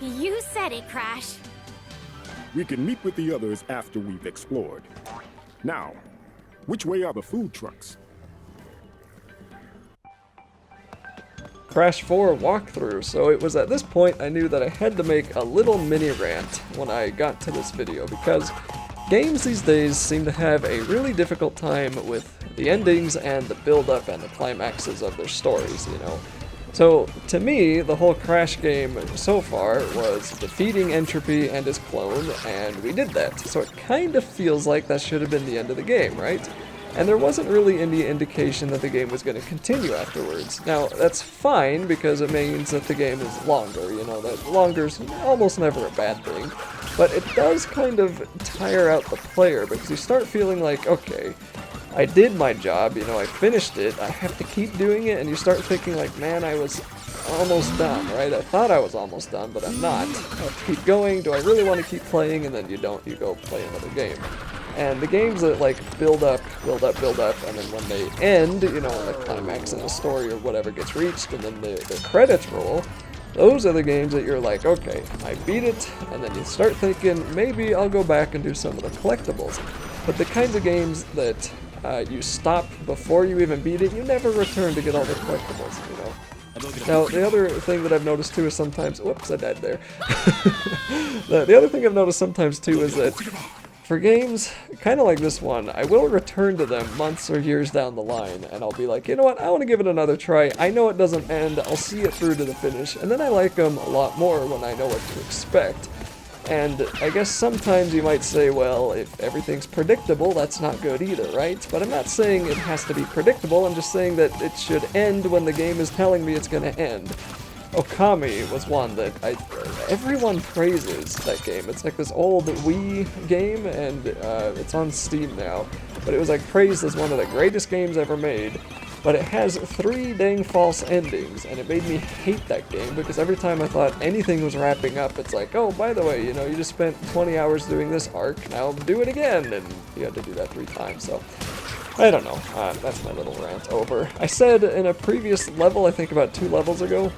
You said it, Crash. We can meet with the others after we've explored. Now, which way are the food trucks? Crash 4 walkthrough, so it was at this point I knew that I had to make a little mini rant when I got to this video, because games these days seem to have a really difficult time with the endings and the build-up and the climaxes of their stories, you know. So, to me, the whole Crash game so far was defeating Entropy and his clone, and we did that. So it kind of feels like that should have been the end of the game, right? And there wasn't really any indication that the game was going to continue afterwards. Now, that's fine, because it means that the game is longer, you know, that longer's almost never a bad thing. But it does kind of tire out the player, because you start feeling like, okay, I did my job, you know, I finished it, I have to keep doing it, and you start thinking like, man, I was almost done, right? I thought I was almost done, but I'm not. I have to keep going, do I really want to keep playing? And then you don't, you go play another game. And the games that like build up, and then when they end, you know, the climax in the story or whatever gets reached, and then the credits roll, those are the games that you're like, okay, I beat it, and then you start thinking, maybe I'll go back and do some of the collectibles. But the kinds of games that you stop before you even beat it, you never return to get all the collectibles, you know. Now, the other thing that I've noticed too is sometimes, whoops, I died there. The other thing I've noticed sometimes too is that for games kind of like this one, I will return to them months or years down the line, and I'll be like, you know what, I want to give it another try. I know it doesn't end, I'll see it through to the finish, and then I like them a lot more when I know what to expect. And I guess sometimes you might say, well, if everything's predictable, that's not good either, right? But I'm not saying it has to be predictable, I'm just saying that it should end when the game is telling me it's going to end. Okami was one that everyone praises that game. It's like this old Wii game, and it's on Steam now. But it was like praised as one of the greatest games ever made. But it has 3 dang false endings, and it made me hate that game, because every time I thought anything was wrapping up, it's like, oh, by the way, you know, you just spent 20 hours doing this arc, now do it again, and you had to do that 3 times, so I don't know. That's my little rant over. I said in a previous level, I think about 2 levels ago,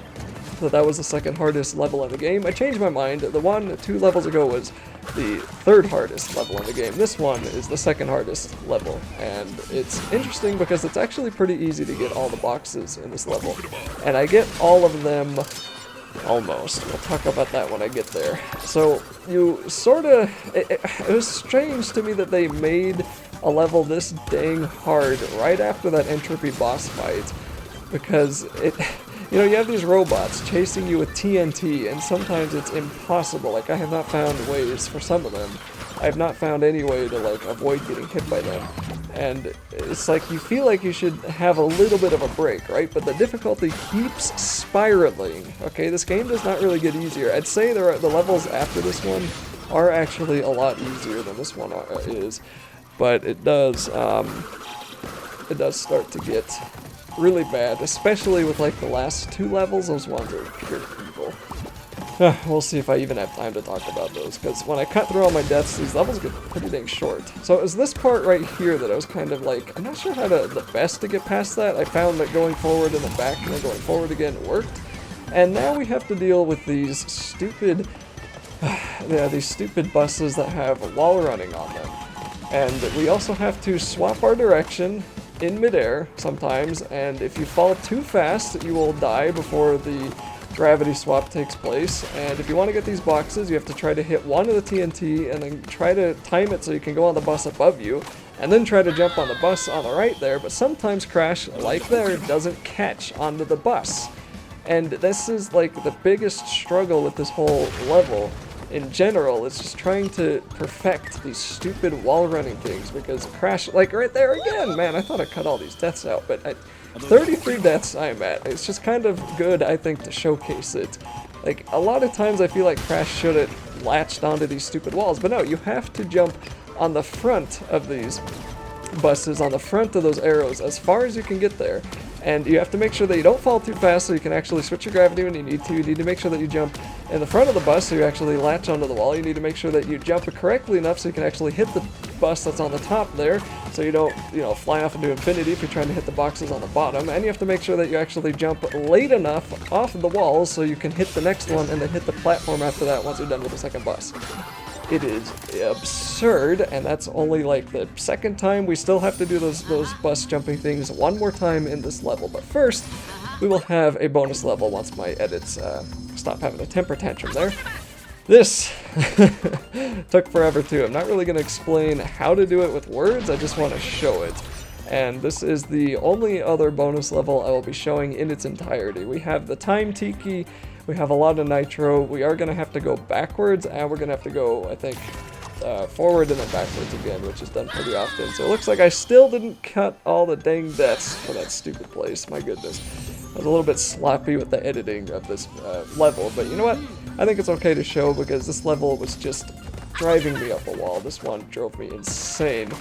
that was the second hardest level in the game. I changed my mind. The one 2 levels ago was the 3rd hardest level in the game. This one is the 2nd hardest level, and it's interesting because it's actually pretty easy to get all the boxes in this level, and I get all of them almost. We'll talk about that when I get there. So you sort of, it was strange to me that they made a level this dang hard right after that Entropy boss fight, because it, you know, you have these robots chasing you with TNT, and sometimes it's impossible. Like, I have not found ways for some of them. I have not found any way to, like, avoid getting hit by them. And it's like, you feel like you should have a little bit of a break, right? But the difficulty keeps spiraling. Okay, this game does not really get easier. I'd say the levels after this one are actually a lot easier than this one is. But it does start to get really bad, especially with like the last 2 levels. Those ones are pure evil. We'll see if I even have time to talk about those, because when I cut through all my deaths, these levels get pretty dang short. So it was this part right here that I was kind of like, I'm not sure how the best to get past that. I found that going forward and then back and then going forward again worked. And now we have to deal with these stupid, these stupid buses that have wall running on them. And we also have to swap our direction in midair sometimes, and if you fall too fast, you will die before the gravity swap takes place. And if you want to get these boxes, you have to try to hit one of the TNT and then try to time it so you can go on the bus above you, and then try to jump on the bus on the right there. But sometimes Crash, like there, doesn't catch onto the bus. And this is like the biggest struggle with this whole level in general. It's just trying to perfect these stupid wall running things, because Crash, like right there again, man, I thought I cut all these deaths out, but 33 deaths I'm at. It's just kind of good, I think, to showcase it. Like, a lot of times I feel like Crash should have latched onto these stupid walls, but no, you have to jump on the front of these buses, on the front of those arrows, as far as you can get there. And you have to make sure that you don't fall too fast so you can actually switch your gravity when you need to. You need to make sure that you jump in the front of the bus so you actually latch onto the wall. You need to make sure that you jump correctly enough so you can actually hit the bus that's on the top there, so you don't, you know, fly off into infinity if you're trying to hit the boxes on the bottom. And you have to make sure that you actually jump late enough off of the walls so you can hit the next one and then hit the platform after that once you're done with the second bus. It is absurd, and that's only like the second time. We still have to do those bus jumping things one more time in this level. But first, we will have a bonus level once my edits stop having a temper tantrum there. This took forever too. I'm not really going to explain how to do it with words, I just want to show it. And this is the only other bonus level I will be showing in its entirety. We have the Time Tiki, we have a lot of Nitro, we are going to have to go backwards, and we're going to have to go, I think, forward and then backwards again, which is done pretty often. So it looks like I still didn't cut all the dang deaths for that stupid place, my goodness. I was a little bit sloppy with the editing of this level, but you know what? I think it's okay to show because this level was just driving me up a wall. This one drove me insane.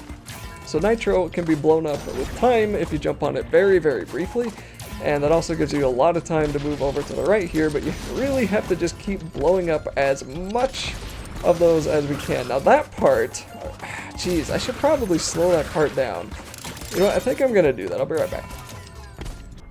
So Nitro can be blown up with time if you jump on it very, very briefly, and that also gives you a lot of time to move over to the right here, but you really have to just keep blowing up as much of those as we can. Now that part, geez, I should probably slow that part down. You know what, I think I'm gonna do that. I'll be right back.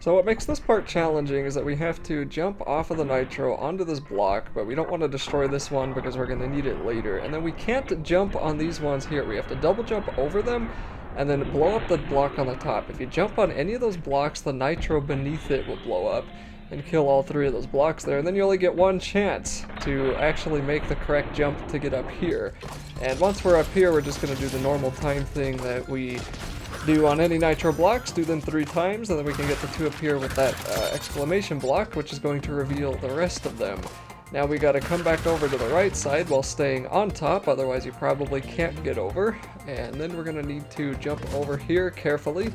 So what makes this part challenging is that we have to jump off of the Nitro onto this block, but we don't want to destroy this one because we're going to need it later. And then we can't jump on these ones here. We have to double jump over them and then blow up the block on the top. If you jump on any of those blocks, the Nitro beneath it will blow up and kill all three of those blocks there. And then you only get one chance to actually make the correct jump to get up here. And once we're up here, we're just going to do the normal time thing that we do on any Nitro blocks, do them 3 times, and then we can get the 2 up here with that exclamation block, which is going to reveal the rest of them. Now we gotta come back over to the right side while staying on top, otherwise you probably can't get over. And then we're gonna need to jump over here carefully,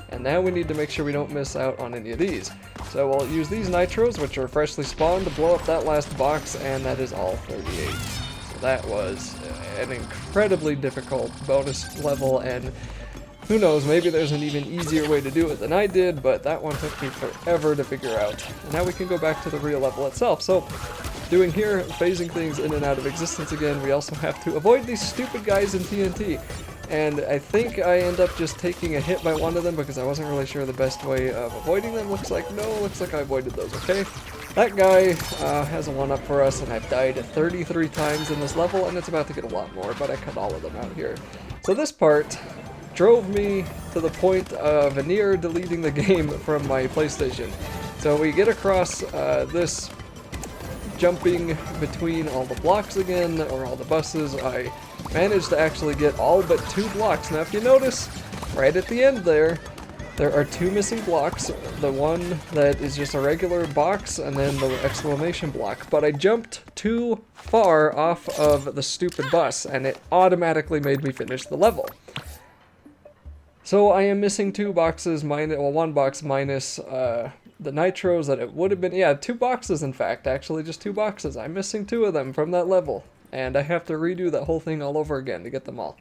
and now we need to make sure we don't miss out on any of these. So we'll use these Nitros, which are freshly spawned, to blow up that last box, and that is all 38. So that was an incredibly difficult bonus level, and who knows, maybe there's an even easier way to do it than I did, but that one took me forever to figure out. And now we can go back to the real level itself. So, doing here, phasing things in and out of existence again, we also have to avoid these stupid guys in TNT. And I think I end up just taking a hit by one of them because I wasn't really sure the best way of avoiding them. Looks like I avoided those, okay? That guy has a 1-up for us, and I've died 33 times in this level, and it's about to get a lot more, but I cut all of them out here. So this part drove me to the point of near deleting the game from my PlayStation. So we get across this jumping between all the blocks again, or all the buses. I managed to actually get all but 2 blocks. Now if you notice, right at the end there are 2 missing blocks. The one that is just a regular box, and then the exclamation block. But I jumped too far off of the stupid bus, and it automatically made me finish the level. So I am missing 2 boxes, well, 1 box minus the Nitros that it would have been. Yeah, 2 boxes in fact, actually just 2 boxes. I'm missing 2 of them from that level, and I have to redo that whole thing all over again to get them all.